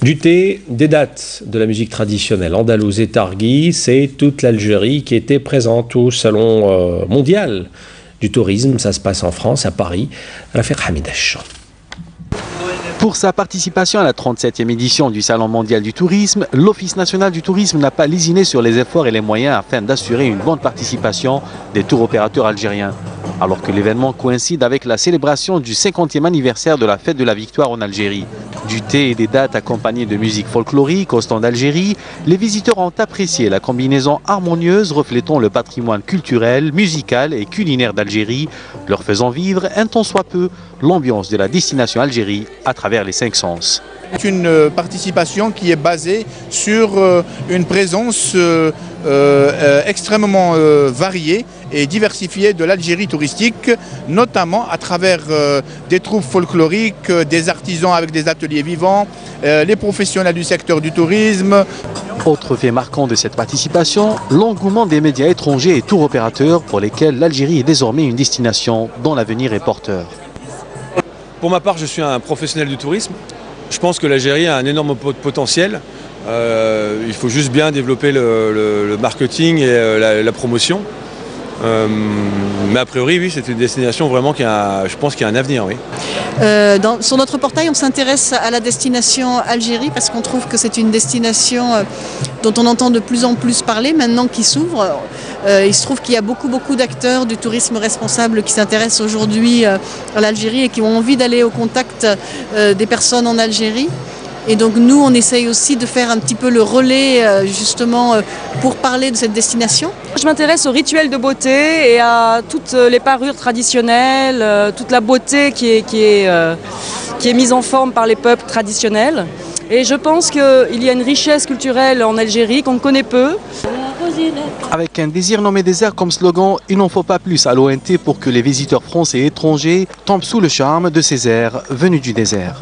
Du thé, des dates de la musique traditionnelle andalouse et targhi, c'est toute l'Algérie qui était présente au Salon mondial du tourisme. Ça se passe en France, à Paris. Rafiq Hamidache. Pour sa participation à la 37e édition du Salon mondial du tourisme, l'Office national du tourisme n'a pas lésiné sur les efforts et les moyens afin d'assurer une bonne participation des tours opérateurs algériens. Alors que l'événement coïncide avec la célébration du 50e anniversaire de la fête de la victoire en Algérie. Du thé et des dates accompagnées de musique folklorique au stand d'Algérie, les visiteurs ont apprécié la combinaison harmonieuse reflétant le patrimoine culturel, musical et culinaire d'Algérie, leur faisant vivre un tant soit peu l'ambiance de la destination Algérie à travers les 5 sens. C'est une participation qui est basée sur une présence extrêmement variée et diversifiée de l'Algérie touristique, notamment à travers des troupes folkloriques, des artisans avec des ateliers vivants, les professionnels du secteur du tourisme. Autre fait marquant de cette participation, l'engouement des médias étrangers et tour opérateurs pour lesquels l'Algérie est désormais une destination dont l'avenir est porteur. Pour ma part, je suis un professionnel du tourisme. Je pense que l'Algérie a un énorme potentiel. Il faut juste bien développer le marketing et la promotion. Mais a priori, oui, c'est une destination vraiment je pense qu'il y a un avenir, oui. Sur notre portail, on s'intéresse à la destination Algérie parce qu'on trouve que c'est une destination dont on entend de plus en plus parler maintenant qui s'ouvre. Il se trouve qu'il y a beaucoup d'acteurs du tourisme responsable qui s'intéressent aujourd'hui à l'Algérie et qui ont envie d'aller au contact des personnes en Algérie. Et donc nous, on essaye aussi de faire un petit peu le relais justement pour parler de cette destination. Je m'intéresse aux rituels de beauté et à toutes les parures traditionnelles, toute la beauté qui est mise en forme par les peuples traditionnels. Et je pense qu'il y a une richesse culturelle en Algérie qu'on connaît peu. Avec un désir nommé désert comme slogan, il n'en faut pas plus à l'ONT pour que les visiteurs français et étrangers tombent sous le charme de ces airs venus du désert.